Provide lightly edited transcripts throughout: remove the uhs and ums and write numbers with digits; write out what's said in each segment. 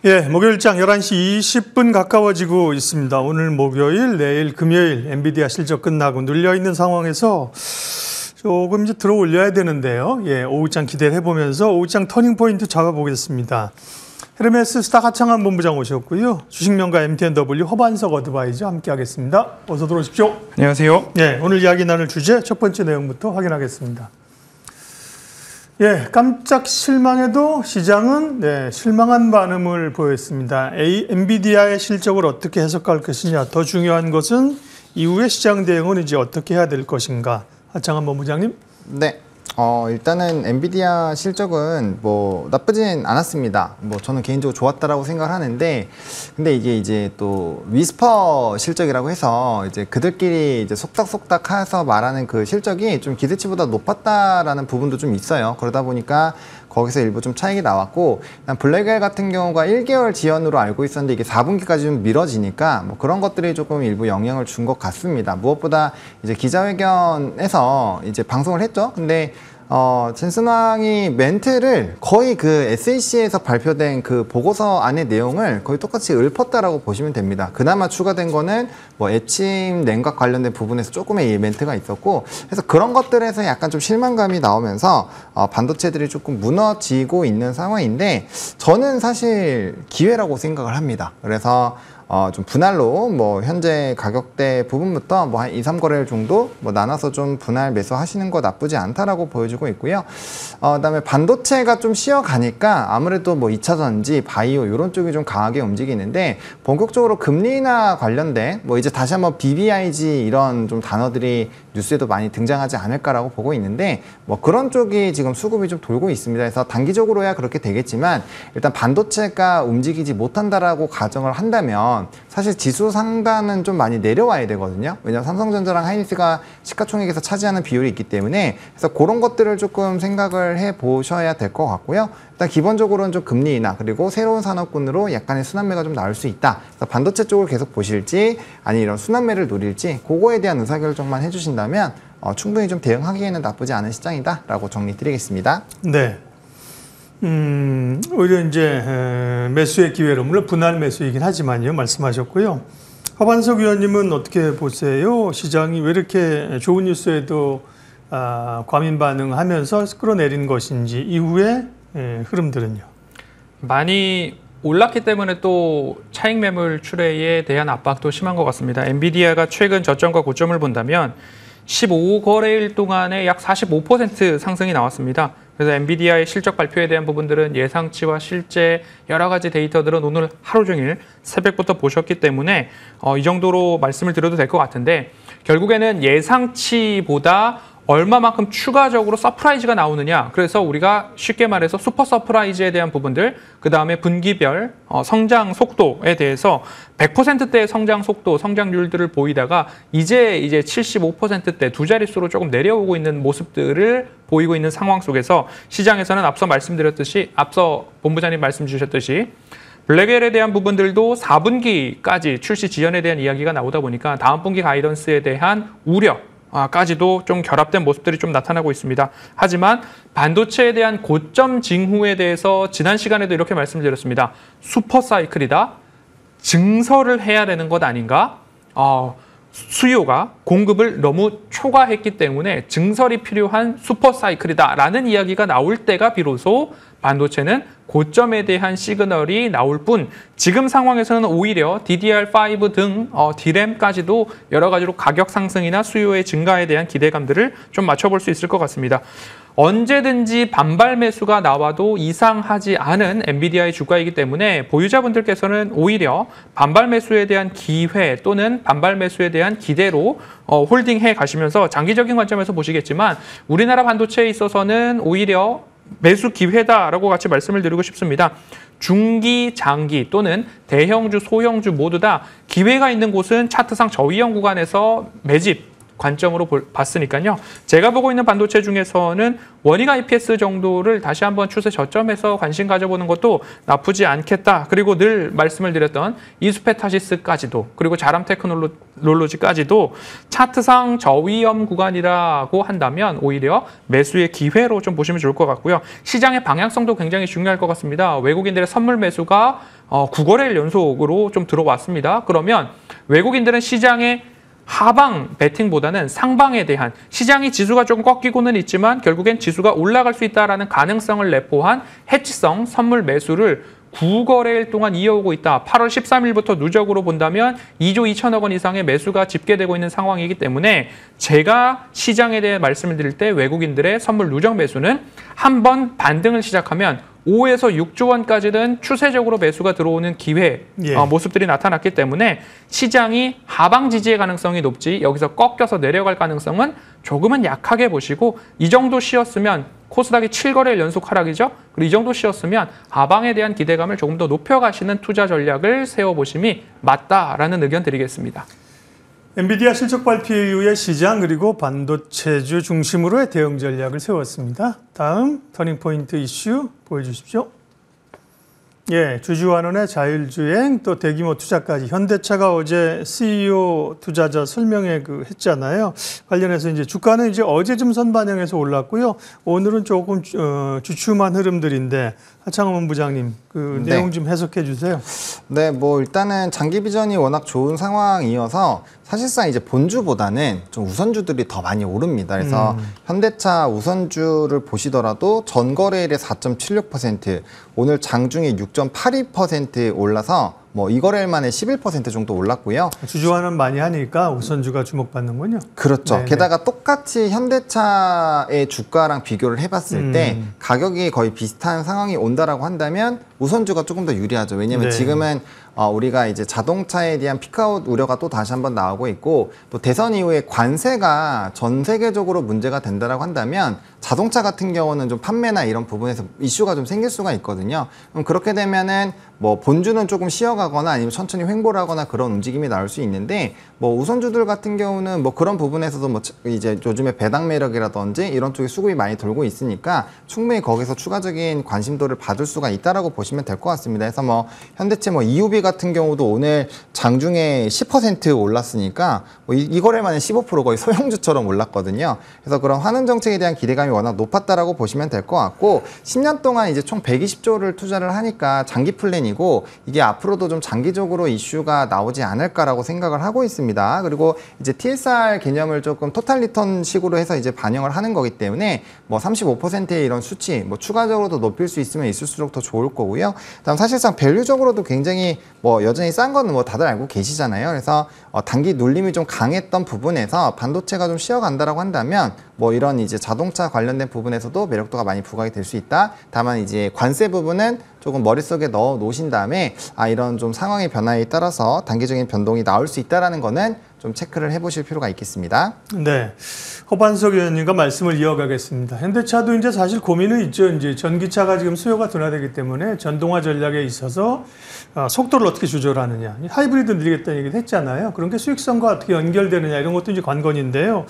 예, 목요일장 11시 20분 가까워지고 있습니다. 오늘 목요일, 내일 금요일 엔비디아 실적 끝나고 눌려있는 상황에서 조금 이제 들어 올려야 되는데요. 예, 오후장 기대를 해보면서 오후장 터닝포인트 잡아보겠습니다. 헤르메스 스타 하창한 본부장 오셨고요. 주식명가 MTNW 허반석 어드바이저 함께하겠습니다. 어서 들어오십시오. 안녕하세요. 예, 오늘 이야기 나눌 주제 첫 번째 내용부터 확인하겠습니다. 예, 깜짝 실망해도 시장은 실망한 반응을 보였습니다. 엔비디아의 실적을 어떻게 해석할 것이냐, 더 중요한 것은 이후의 시장 대응은 이제 어떻게 해야 될 것인가. 하창한 본부장님. 네. 일단은 엔비디아 실적은 뭐 나쁘진 않았습니다. 뭐 저는 개인적으로 좋았다라고 생각을 하는데, 근데 이게 이제 또 위스퍼 실적이라고 해서 이제 그들끼리 이제 속닥속닥 해서 말하는 그 실적이 좀 기대치보다 높았다라는 부분도 좀 있어요. 그러다 보니까 거기서 일부 좀 차익이 나왔고, 블랙웰 같은 경우가 1개월 지연으로 알고 있었는데 이게 4분기까지 좀 미뤄지니까 뭐 그런 것들이 조금 일부 영향을 준 것 같습니다. 무엇보다 이제 기자회견에서 이제 방송을 했죠. 근데 젠슨 황이 멘트를 거의 그 SAC에서 발표된 그 보고서 안의 내용을 거의 똑같이 읊었다라고 보시면 됩니다. 그나마 추가된 거는 뭐 애칭 냉각 관련된 부분에서 조금의 멘트가 있었고, 그래서 그런 것들에서 약간 좀 실망감이 나오면서 반도체들이 조금 무너지고 있는 상황인데, 저는 사실 기회라고 생각을 합니다. 그래서 좀 분할로 뭐 현재 가격대 부분부터 뭐 한 2, 3거래일 정도 뭐 나눠서 좀 분할 매수하시는 거 나쁘지 않다라고 보여지고 있고요. 그다음에 반도체가 좀 쉬어가니까 아무래도 뭐 2차 전지, 바이오 이런 쪽이 좀 강하게 움직이는데, 본격적으로 금리 인하 관련된 뭐 이제 다시 한번 BBIG 이런 좀 단어들이 뉴스에도 많이 등장하지 않을까라고 보고 있는데, 뭐 그런 쪽이 지금 수급이 좀 돌고 있습니다. 그래서 단기적으로야 그렇게 되겠지만 일단 반도체가 움직이지 못한다라고 가정을 한다면 사실 지수 상단은 좀 많이 내려와야 되거든요. 왜냐하면 삼성전자랑 하이닉스가 시가총액에서 차지하는 비율이 있기 때문에, 그래서 그런 것들을 조금 생각을 해보셔야 될 것 같고요. 일단 기본적으로는 좀 금리 인하 그리고 새로운 산업군으로 약간의 순환매가 좀 나올 수 있다. 그래서 반도체 쪽을 계속 보실지 아니 이런 순환매를 노릴지 그거에 대한 의사결정만 해주신다면 충분히 좀 대응하기에는 나쁘지 않은 시장이다라고 정리 드리겠습니다. 네. 오히려 이제 매수의 기회로, 물론 분할 매수이긴 하지만요, 말씀하셨고요. 허반석 위원님은 어떻게 보세요? 시장이 왜 이렇게 좋은 뉴스에도 과민 반응하면서 끌어내린 것인지, 이후의 흐름들은요? 많이 올랐기 때문에 또 차익 매물 출회에 대한 압박도 심한 것 같습니다. 엔비디아가 최근 저점과 고점을 본다면 15거래일 동안에 약 45% 상승이 나왔습니다. 그래서 엔비디아의 실적 발표에 대한 부분들은 예상치와 실제 여러 가지 데이터들은 오늘 하루 종일 새벽부터 보셨기 때문에 이 정도로 말씀을 드려도 될 것 같은데, 결국에는 예상치보다 얼마만큼 추가적으로 서프라이즈가 나오느냐. 그래서 우리가 쉽게 말해서 슈퍼 서프라이즈에 대한 부분들, 그 다음에 분기별 성장 속도에 대해서 100%대의 성장 속도, 성장률들을 보이다가 이제 75%대 두 자릿수로 조금 내려오고 있는 모습들을 보이고 있는 상황 속에서 시장에서는 앞서 말씀드렸듯이, 앞서 본부장님 말씀 주셨듯이 블랙웰에 대한 부분들도 4분기까지 출시 지연에 대한 이야기가 나오다 보니까 다음 분기 가이던스에 대한 우려 까지도 좀 결합된 모습들이 좀 나타나고 있습니다. 하지만 반도체에 대한 고점 징후에 대해서 지난 시간에도 이렇게 말씀드렸습니다. 슈퍼사이클이다. 증설을 해야 되는 것 아닌가? 수요가 공급을 너무 초과했기 때문에 증설이 필요한 슈퍼사이클이다라는 이야기가 나올 때가 비로소 반도체는 고점에 대한 시그널이 나올 뿐, 지금 상황에서는 오히려 DDR5 등 D램까지도 여러 가지로 가격 상승이나 수요의 증가에 대한 기대감들을 좀 맞춰볼 수 있을 것 같습니다. 언제든지 반발 매수가 나와도 이상하지 않은 엔비디아의 주가이기 때문에 보유자분들께서는 오히려 반발 매수에 대한 기회 또는 반발 매수에 대한 기대로 홀딩해 가시면서 장기적인 관점에서 보시겠지만, 우리나라 반도체에 있어서는 오히려 매수 기회다라고 같이 말씀을 드리고 싶습니다. 중기, 장기 또는 대형주, 소형주 모두 다 기회가 있는 곳은 차트상 저위험 구간에서 매집, 관점으로 봤으니까요. 제가 보고 있는 반도체 중에서는 원익 IPS 정도를 다시 한번 추세 저점에서 관심 가져보는 것도 나쁘지 않겠다. 그리고 늘 말씀을 드렸던 이수페타시스까지도 그리고 자람 테크놀로지까지도 차트상 저위험 구간이라고 한다면 오히려 매수의 기회로 좀 보시면 좋을 것 같고요. 시장의 방향성도 굉장히 중요할 것 같습니다. 외국인들의 선물 매수가 9거래일 연속으로 좀 들어왔습니다. 그러면 외국인들은 시장의 하방 베팅보다는 상방에 대한 시장이 지수가 조금 꺾이고는 있지만 결국엔 지수가 올라갈 수 있다는 가능성을 내포한 해치성 선물 매수를 9거래일 동안 이어오고 있다. 8월 13일부터 누적으로 본다면 2조 2천억 원 이상의 매수가 집계되고 있는 상황이기 때문에 제가 시장에 대해 말씀을 드릴 때 외국인들의 선물 누적 매수는 한번 반등을 시작하면 5에서 6조 원까지는 추세적으로 매수가 들어오는 기회 모습들이 나타났기 때문에 시장이 하방 지지의 가능성이 높지 여기서 꺾여서 내려갈 가능성은 조금은 약하게 보시고 이 정도 쉬었으면 코스닥이 7거래일 연속 하락이죠. 그리고 이 정도 쉬었으면 하방에 대한 기대감을 조금 더 높여가시는 투자 전략을 세워보심이 맞다라는 의견 드리겠습니다. 엔비디아 실적 발표 이후에 시장 그리고 반도체주 중심으로의 대응 전략을 세웠습니다. 다음 터닝포인트 이슈 보여주십시오. 예, 주주환원의 자율주행 또 대규모 투자까지 현대차가 어제 CEO 투자자 설명회 했잖아요. 관련해서 이제 주가는 이제 어제 좀 선반영해서 올랐고요. 오늘은 조금 주춤한 흐름들인데 하창원 본부장님 그 네. 내용 좀 해석해 주세요. 네, 뭐 일단은 장기 비전이 워낙 좋은 상황이어서 사실상 이제 본주보다는 좀 우선주들이 더 많이 오릅니다. 그래서 현대차 우선주를 보시더라도 전거래일에 4.76%, 오늘 장중에 6.82% 올라서 뭐 이거래일 만에 11% 정도 올랐고요. 주주환원 많이 하니까 우선주가 주목받는군요. 그렇죠. 네네. 게다가 똑같이 현대차의 주가랑 비교를 해봤을 때 가격이 거의 비슷한 상황이 온다라고 한다면 우선주가 조금 더 유리하죠. 왜냐하면 네. 지금은 우리가 이제 자동차에 대한 피크아웃 우려가 또 다시 한번 나오고 있고 또 대선 이후에 관세가 전 세계적으로 문제가 된다라고 한다면 자동차 같은 경우는 좀 판매나 이런 부분에서 이슈가 좀 생길 수가 있거든요. 그럼 그렇게 되면은 뭐 본주는 조금 쉬어가거나 아니면 천천히 횡보를 하거나 그런 움직임이 나올 수 있는데 뭐 우선주들 같은 경우는 뭐 그런 부분에서도 뭐 이제 요즘에 배당 매력이라든지 이런 쪽에 수급이 많이 돌고 있으니까 충분히 거기서 추가적인 관심도를 받을 수가 있다라고 보시면 될 것 같습니다. 그래서 뭐 현대차 뭐 EUV 같은 경우도 오늘 장중에 10% 올랐으니까 뭐 이 거래 만에 15% 거의 소형주처럼 올랐거든요. 그래서 그런 환원 정책에 대한 기대감이 워낙 높았다라고 보시면 될 것 같고 10년 동안 이제 총 120조를 투자를 하니까 장기 플랜이고 이게 앞으로도 좀 장기적으로 이슈가 나오지 않을까라고 생각을 하고 있습니다. 그리고 이제 TSR 개념을 조금 토탈 리턴 식으로 해서 이제 반영을 하는 거기 때문에 뭐 35%의 이런 수치 뭐 추가적으로도 높일 수 있으면 있을수록 더 좋을 거고요. 다음 사실상 밸류적으로도 굉장히 뭐 여전히 싼 거는 뭐 다들 알고 계시잖아요. 그래서 단기 눌림이 좀 강했던 부분에서 반도체가 좀 쉬어간다라고 한다면 뭐 이런 이제 자동차 관련된 부분에서도 매력도가 많이 부각이 될 수 있다. 다만 이제 관세 부분은 조금 머릿속에 넣어 놓으신 다음에 이런 좀 상황의 변화에 따라서 단기적인 변동이 나올 수 있다라는 거는 좀 체크를 해보실 필요가 있겠습니다. 네, 허반석 의원님과 말씀을 이어가겠습니다. 현대차도 이제 사실 고민은 있죠. 이제 전기차가 지금 수요가 둔화되기 때문에 전동화 전략에 있어서 속도를 어떻게 조절하느냐, 하이브리드 늘리겠다는 얘기를 했잖아요. 그런 게 수익성과 어떻게 연결되느냐 이런 것도 이제 관건인데요.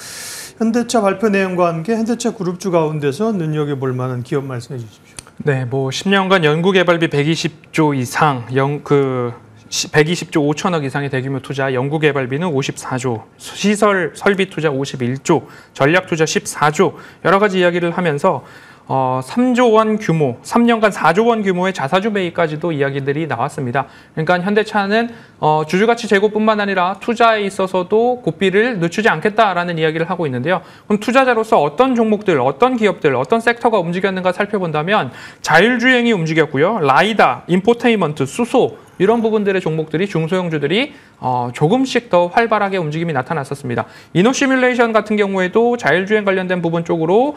현대차 발표 내용과 함께 현대차 그룹주 가운데서 눈여겨볼 만한 기업 말씀해 주십시오. 네, 뭐 10년간 연구개발비 120조 이상, 120조 5천억 이상의 대규모 투자, 연구개발비는 54조, 시설 설비 투자 51조, 전략 투자 14조, 여러 가지 이야기를 하면서 3조 원 규모, 3년간 4조 원 규모의 자사주 매입까지도 이야기들이 나왔습니다. 그러니까 현대차는 주주가치 제고뿐만 아니라 투자에 있어서도 고삐를 늦추지 않겠다라는 이야기를 하고 있는데요. 그럼 투자자로서 어떤 종목들, 어떤 기업들, 어떤 섹터가 움직였는가 살펴본다면 자율주행이 움직였고요. 라이다, 인포테인먼트, 수소 이런 부분들의 종목들이 중소형주들이 조금씩 더 활발하게 움직임이 나타났었습니다. 이노 시뮬레이션 같은 경우에도 자율주행 관련된 부분 쪽으로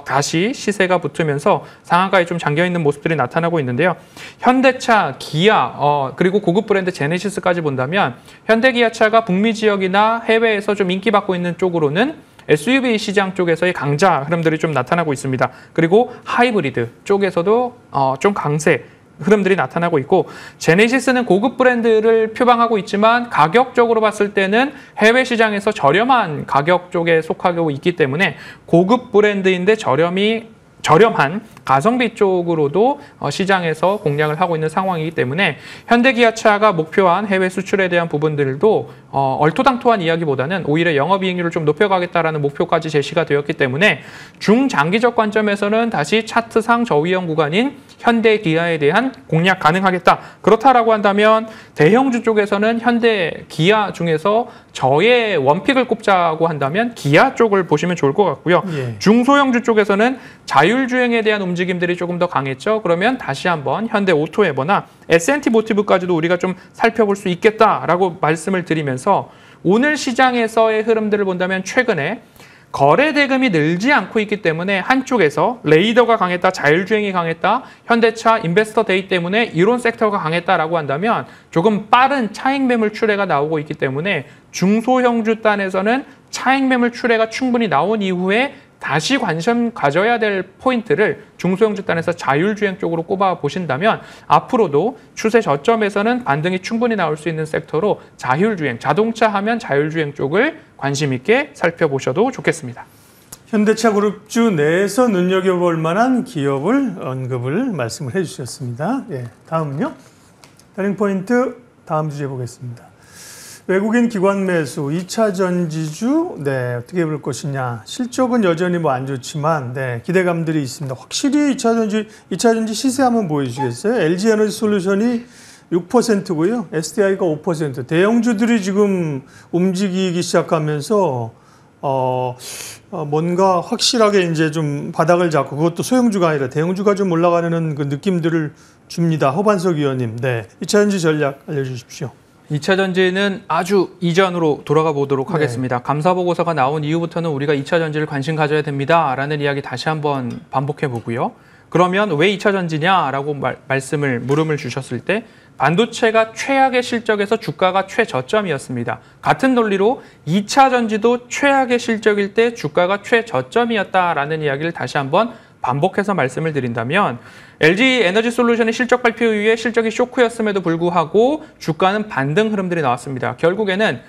다시 시세가 붙으면서 상한가에 좀 잠겨있는 모습들이 나타나고 있는데요. 현대차, 기아, 그리고 고급 브랜드 제네시스까지 본다면 현대기아차가 북미 지역이나 해외에서 좀 인기받고 있는 쪽으로는 SUV 시장 쪽에서의 강자 흐름들이 좀 나타나고 있습니다. 그리고 하이브리드 쪽에서도 좀 강세, 흐름들이 나타나고 있고 제네시스는 고급 브랜드를 표방하고 있지만 가격적으로 봤을 때는 해외 시장에서 저렴한 가격 쪽에 속하고 있기 때문에 고급 브랜드인데 저렴한 가성비 쪽으로도 시장에서 공략을 하고 있는 상황이기 때문에 현대기아차가 목표한 해외 수출에 대한 부분들도 얼토당토한 이야기보다는 오히려 영업이익률을 좀 높여가겠다라는 목표까지 제시가 되었기 때문에 중장기적 관점에서는 다시 차트상 저위험 구간인 현대기아에 대한 공략 가능하겠다. 그렇다라고 한다면 대형주 쪽에서는 현대기아 중에서 저의 원픽을 꼽자고 한다면 기아 쪽을 보시면 좋을 것 같고요. 예. 중소형주 쪽에서는 자율주행에 대한 움직임들이 조금 더 강했죠. 그러면 다시 한번 현대 오토에버나 S&T 모티브까지도 우리가 좀 살펴볼 수 있겠다라고 말씀을 드리면서 오늘 시장에서의 흐름들을 본다면 최근에 거래 대금이 늘지 않고 있기 때문에 한쪽에서 레이더가 강했다, 자율주행이 강했다, 현대차 인베스터 데이 때문에 이론 섹터가 강했다라고 한다면 조금 빠른 차익 매물 출회가 나오고 있기 때문에 중소형주 단에서는 차익 매물 출회가 충분히 나온 이후에 다시 관심 가져야 될 포인트를 중소형주 단에서 자율주행 쪽으로 꼽아 보신다면 앞으로도 추세 저점에서는 반등이 충분히 나올 수 있는 섹터로 자율주행, 자동차 하면 자율주행 쪽을 관심 있게 살펴보셔도 좋겠습니다. 현대차 그룹주 내에서 눈여겨볼 만한 기업을 언급을 말씀을 해주셨습니다. 예, 다음은요. 터닝포인트 다음 주제 보겠습니다. 외국인 기관 매수, 2차 전지주, 네, 어떻게 볼 것이냐. 실적은 여전히 뭐 안 좋지만, 네, 기대감들이 있습니다. 확실히 2차 전지 시세 한번 보여주시겠어요? LG 에너지 솔루션이 6%고요. SDI가 5%. 대형주들이 지금 움직이기 시작하면서, 뭔가 확실하게 이제 좀 바닥을 잡고, 그것도 소형주가 아니라 대형주가 좀 올라가는 그 느낌들을 줍니다. 허반석 위원님. 네. 2차 전지 전략 알려주십시오. 2차 전지는 아주 이전으로 돌아가 보도록 하겠습니다. 감사보고서가 나온 이후부터는 우리가 2차 전지를 관심 가져야 됩니다라는 이야기 다시 한번 반복해 보고요. 그러면 왜 2차 전지냐라고 물음을 주셨을 때 반도체가 최악의 실적에서 주가가 최저점이었습니다. 같은 논리로 2차 전지도 최악의 실적일 때 주가가 최저점이었다라는 이야기를 다시 한번 반복해서 말씀을 드린다면 LG 에너지 솔루션의 실적 발표 이후에 실적이 쇼크였음에도 불구하고 주가는 반등 흐름들이 나왔습니다. 결국에는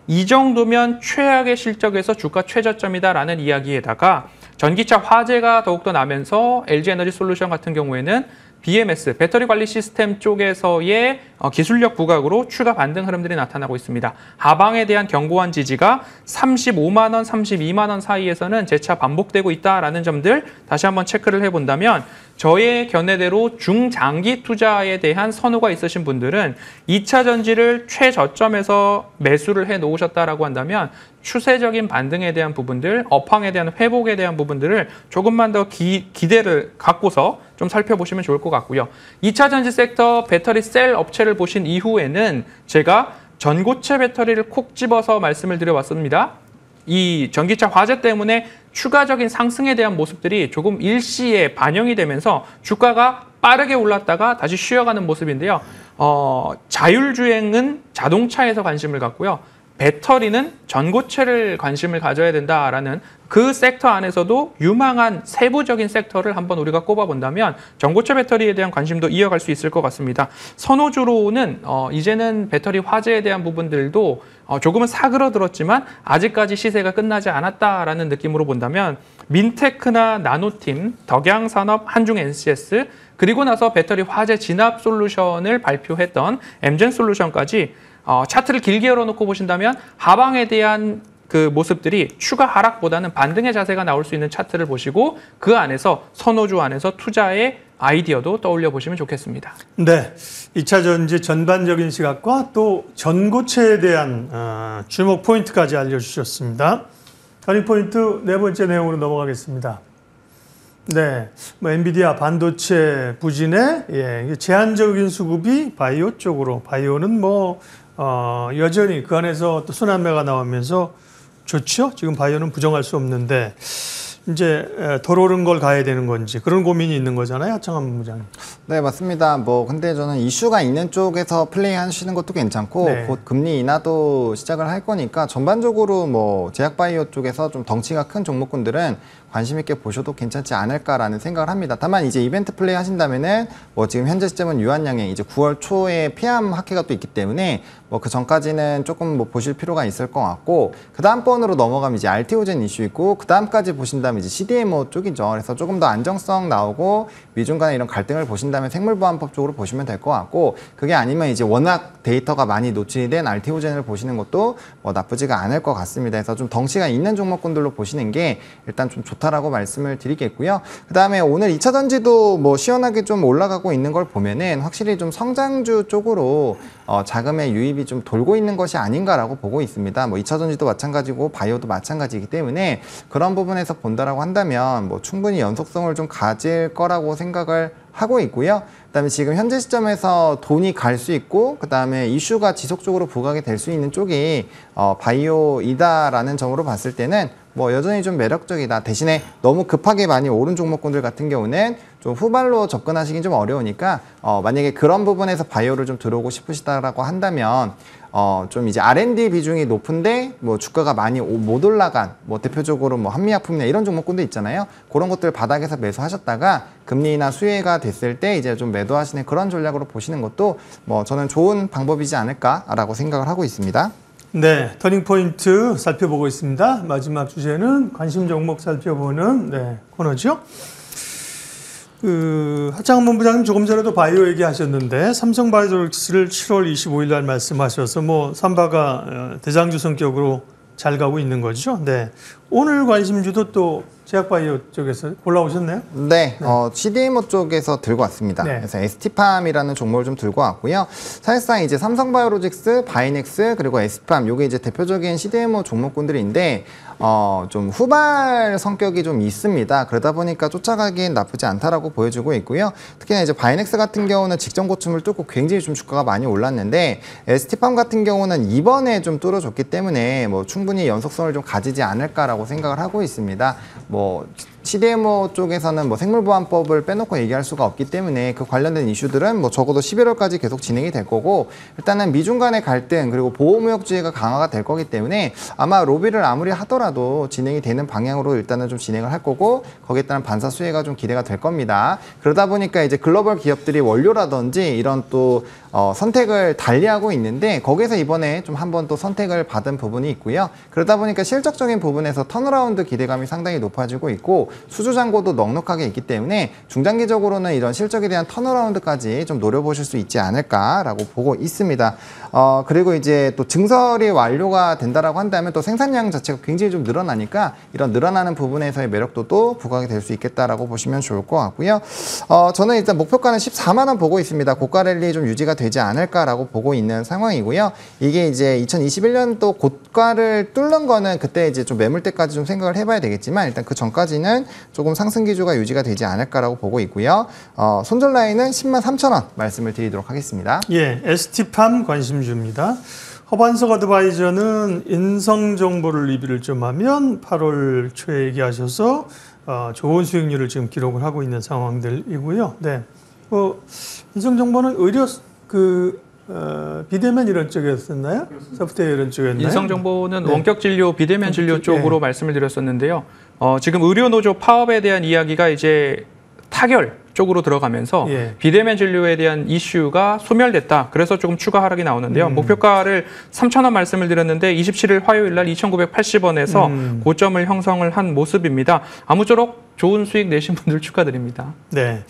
이 정도면 최악의 실적에서 주가 최저점이다라는 이야기에다가 전기차 화재가 더욱더 나면서 LG 에너지 솔루션 같은 경우에는 BMS, 배터리 관리 시스템 쪽에서의 기술력 부각으로 추가 반등 흐름들이 나타나고 있습니다. 하방에 대한 견고한 지지가 35만 원, 32만 원 사이에서는 재차 반복되고 있다라는 점들 다시 한번 체크를 해본다면 저의 견해대로 중장기 투자에 대한 선호가 있으신 분들은 2차 전지를 최저점에서 매수를 해 놓으셨다라고 한다면 추세적인 반등에 대한 부분들, 업황에 대한 회복에 대한 부분들을 조금만 더 기대를 갖고서 좀 살펴보시면 좋을 것 같고요. 2차 전지 섹터 배터리 셀 업체를 보신 이후에는 제가 전고체 배터리를 콕 집어서 말씀을 드려왔습니다. 이 전기차 화재 때문에 추가적인 상승에 대한 모습들이 조금 일시에 반영이 되면서 주가가 빠르게 올랐다가 다시 쉬어가는 모습인데요. 자율주행은 자동차에서 관심을 갖고요. 배터리는 전고체를 관심을 가져야 된다라는 그 섹터 안에서도 유망한 세부적인 섹터를 한번 우리가 꼽아본다면 전고체 배터리에 대한 관심도 이어갈 수 있을 것 같습니다. 선호주로는 이제는 배터리 화재에 대한 부분들도 조금은 사그러들었지만 아직까지 시세가 끝나지 않았다라는 느낌으로 본다면 민테크나 나노팀, 덕양산업, 한중 NCS 그리고 나서 배터리 화재 진압 솔루션을 발표했던 엠젠 솔루션까지 차트를 길게 열어놓고 보신다면 하방에 대한 그 모습들이 추가 하락보다는 반등의 자세가 나올 수 있는 차트를 보시고 그 안에서 선호주 안에서 투자의 아이디어도 떠올려 보시면 좋겠습니다. 네, 2차 전지 전반적인 시각과 또 전고체에 대한 주목 포인트까지 알려주셨습니다. 터닝 포인트 네 번째 내용으로 넘어가겠습니다. 네, 엔비디아 반도체 부진에 제한적인 수급이 바이오 쪽으로, 바이오는 여전히 그 안에서 또 순환매가 나오면서 좋죠. 지금 바이오는 부정할 수 없는데 이제 덜 오른 걸 가야 되는 건지 그런 고민이 있는 거잖아요, 하창한 본부장님. 네, 맞습니다. 근데 저는 이슈가 있는 쪽에서 플레이 하시는 것도 괜찮고, 네. 곧 금리 인하도 시작을 할 거니까, 전반적으로 제약바이오 쪽에서 좀 덩치가 큰 종목군들은 관심 있게 보셔도 괜찮지 않을까라는 생각을 합니다. 다만 이제 이벤트 플레이 하신다면은 지금 현재 시점은 유한양의 이제 9월 초에 폐암 학회가 또 있기 때문에 그 전까지는 조금 보실 필요가 있을 것 같고, 그 다음 번으로 넘어가면 이제 알테오젠 이슈 있고, 그 다음까지 보신다면 이제 CDMO 쪽이죠. 그래서 조금 더 안정성 나오고 미중 간의 이런 갈등을 보신다면 생물보안법 쪽으로 보시면 될 것 같고, 그게 아니면 이제 워낙 데이터가 많이 노출이 된 알테오젠을 보시는 것도 나쁘지가 않을 것 같습니다. 그래서 좀 덩치가 있는 종목군들로 보시는 게 일단 좀 좋다라고 말씀을 드리겠고요. 그 다음에 오늘 2차 전지도 시원하게 좀 올라가고 있는 걸 보면은 확실히 좀 성장주 쪽으로 자금의 유입이 좀 돌고 있는 것이 아닌가라고 보고 있습니다. 2차 전지도 마찬가지고 바이오도 마찬가지이기 때문에 그런 부분에서 본다라고 한다면 충분히 연속성을 좀 가질 거라고 생각을 하고 있고요. 그다음에 지금 현재 시점에서 돈이 갈 수 있고, 그다음에 이슈가 지속적으로 부각이 될 수 있는 쪽이 바이오이다라는 점으로 봤을 때는 여전히 좀 매력적이다. 대신에 너무 급하게 많이 오른 종목군들 같은 경우는 좀 후발로 접근하시긴 좀 어려우니까 만약에 그런 부분에서 바이오를 좀 들어오고 싶으시다라고 한다면 좀 이제 R&D 비중이 높은데 주가가 많이 못 올라간 대표적으로 한미약품이나 이런 종목군도 있잖아요. 그런 것들 바닥에서 매수하셨다가 금리나 수혜가 됐을 때 이제 좀 매도하시는 그런 전략으로 보시는 것도 저는 좋은 방법이지 않을까라고 생각을 하고 있습니다. 네, 터닝포인트 살펴보고 있습니다. 마지막 주제는 관심 종목 살펴보는 코너죠. 하창원 본부장님 조금 전에도 바이오 얘기하셨는데 삼성바이오로직스를 7월 25일 날 말씀하셔서 삼바가 대장주 성격으로 잘 가고 있는 거죠. 네, 오늘 관심주도 또 제약바이오 쪽에서 골라오셨나요? 네, CDMO 쪽에서 들고 왔습니다. 네. 그래서 ST팜이라는 종목을 좀 들고 왔고요. 사실상 이제 삼성바이오로직스, 바이넥스, 그리고 ST팜, 요게 이제 대표적인 CDMO 종목군들인데, 좀 후발 성격이 좀 있습니다. 그러다 보니까 쫓아가기엔 나쁘지 않다라고 보여주고 있고요. 특히나 이제 바이넥스 같은 경우는 직전 고점을 뚫고 굉장히 좀 주가가 많이 올랐는데, ST팜 같은 경우는 이번에 좀 뚫어줬기 때문에 충분히 연속성을 좀 가지지 않을까라고 생각을 하고 있습니다. CDMO 쪽에서는 생물보안법을 빼놓고 얘기할 수가 없기 때문에 그 관련된 이슈들은 적어도 11월까지 계속 진행이 될 거고, 일단은 미중 간의 갈등 그리고 보호무역주의가 강화가 될 거기 때문에 아마 로비를 아무리 하더라도 진행이 되는 방향으로 일단은 좀 진행을 할 거고, 거기에 따른 반사 수혜가 좀 기대가 될 겁니다. 그러다 보니까 이제 글로벌 기업들이 원료라든지 이런 또 선택을 달리하고 있는데, 거기서 이번에 좀 한번 또 선택을 받은 부분이 있고요. 그러다 보니까 실적적인 부분에서 턴어라운드 기대감이 상당히 높아지고 있고, 수주잔고도 넉넉하게 있기 때문에 중장기적으로는 이런 실적에 대한 턴어라운드까지 좀 노려보실 수 있지 않을까라고 보고 있습니다. 그리고 이제 또 증설이 완료가 된다라고 한다면 또 생산량 자체가 굉장히 좀 늘어나니까 이런 늘어나는 부분에서의 매력도 또 부각이 될 수 있겠다라고 보시면 좋을 것 같고요. 저는 일단 목표가는 14만 원 보고 있습니다. 고가 랠리 좀 유지가 되지 않을까라고 보고 있는 상황이고요. 이게 이제 2021년도 고가를 뚫는 거는 그때 이제 좀 매물대까지 좀 생각을 해봐야 되겠지만, 일단 그 전까지는 조금 상승 기조가 유지가 되지 않을까라고 보고 있고요. 손절 라인은 10만 3천 원 말씀을 드리도록 하겠습니다. 예, ST팜 관심주입니다. 허반석 어드바이저는 인성 정보를 리뷰를 좀 하면 8월 초에 얘기하셔서 좋은 수익률을 지금 기록을 하고 있는 상황들이고요. 네, 인성 정보는 의료 비대면 이런 쪽이었었나요? 소프트웨어 이런 쪽이었나요? 인성정보는 네. 원격 진료, 비대면 진료 쪽으로 말씀을 드렸었는데요. 지금 의료노조 파업에 대한 이야기가 이제 타결 쪽으로 들어가면서 비대면 진료에 대한 이슈가 소멸됐다. 그래서 조금 추가 하락이 나오는데요. 목표가를 3,000원 말씀을 드렸는데 27일 화요일 날 2,980원에서 고점을 형성을 한 모습입니다. 아무쪼록 좋은 수익 내신 분들 축하드립니다. 네.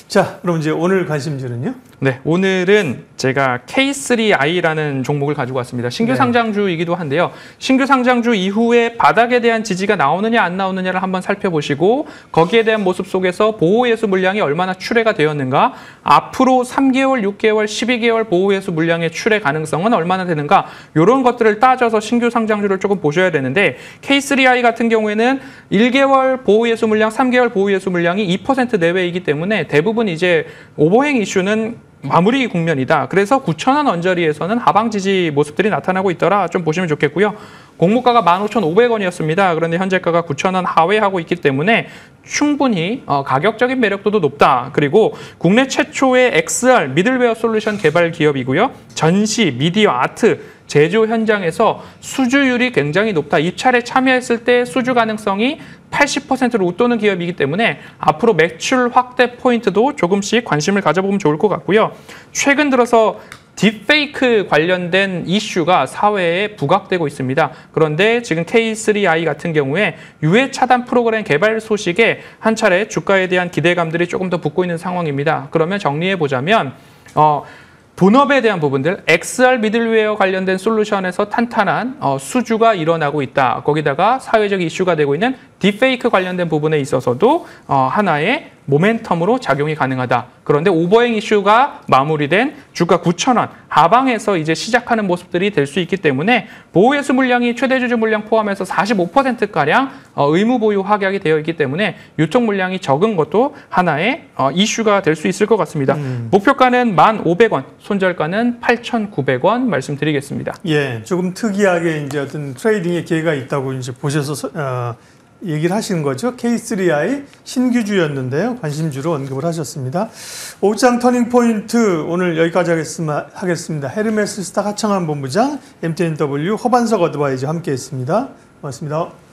자, 그럼 이제 오늘 관심주는요? 네, 오늘은 제가 K3i라는 종목을 가지고 왔습니다. 신규 상장주이기도 한데요. 신규 상장주 이후에 바닥에 대한 지지가 나오느냐 안 나오느냐를 한번 살펴보시고, 거기에 대한 모습 속에서 보호예수 물량이 얼마나 출회가 되었는가, 앞으로 3개월, 6개월, 12개월 보호예수 물량의 출회 가능성은 얼마나 되는가, 이런 것들을 따져서 신규 상장주를 조금 보셔야 되는데, K3i 같은 경우에는 1개월 보호예수 물량, 3개월 보호예수 물량이 2% 내외이기 때문에 대부분 이제 오버행 이슈는 마무리 국면이다. 그래서 9,000원 언저리에서는 하방 지지 모습들이 나타나고 있더라. 좀 보시면 좋겠고요. 공모가가 15,500원이었습니다. 그런데 현재가가 9,000원 하회하고 있기 때문에 충분히 가격적인 매력도도 높다. 그리고 국내 최초의 XR 미들웨어 솔루션 개발 기업이고요. 전시, 미디어, 아트, 제조 현장에서 수주율이 굉장히 높다. 입찰에 참여했을 때 수주 가능성이 80%를 웃도는 기업이기 때문에 앞으로 매출 확대 포인트도 조금씩 관심을 가져보면 좋을 것 같고요. 최근 들어서 딥페이크 관련된 이슈가 사회에 부각되고 있습니다. 그런데 지금 K3i 같은 경우에 유해 차단 프로그램 개발 소식에 한 차례 주가에 대한 기대감들이 조금 더 붙고 있는 상황입니다. 그러면 정리해 보자면 본업에 대한 부분들, XR 미들웨어 관련된 솔루션에서 탄탄한 수주가 일어나고 있다. 거기다가 사회적 이슈가 되고 있는 딥페이크 관련된 부분에 있어서도 하나의 모멘텀으로 작용이 가능하다. 그런데 오버행 이슈가 마무리된 주가 9,000원 하방에서 이제 시작하는 모습들이 될 수 있기 때문에 보호예수 물량이 최대 주주 물량 포함해서 45%가량 의무 보유 확약이 되어 있기 때문에 유통 물량이 적은 것도 하나의 이슈가 될 수 있을 것 같습니다. 목표가는 1,500원, 손절가는 8,900원 말씀드리겠습니다. 예, 조금 특이하게 이제 어떤 트레이딩의 기회가 있다고 이제 보셔서 얘기를 하시는 거죠. K3i 신규주였는데요. 관심주로 언급을 하셨습니다. 오후장 터닝포인트 오늘 여기까지 하겠습니다. 헤르메스 스타 하창환 본부장, MTNW 허반석 어드바이저 함께했습니다. 고맙습니다.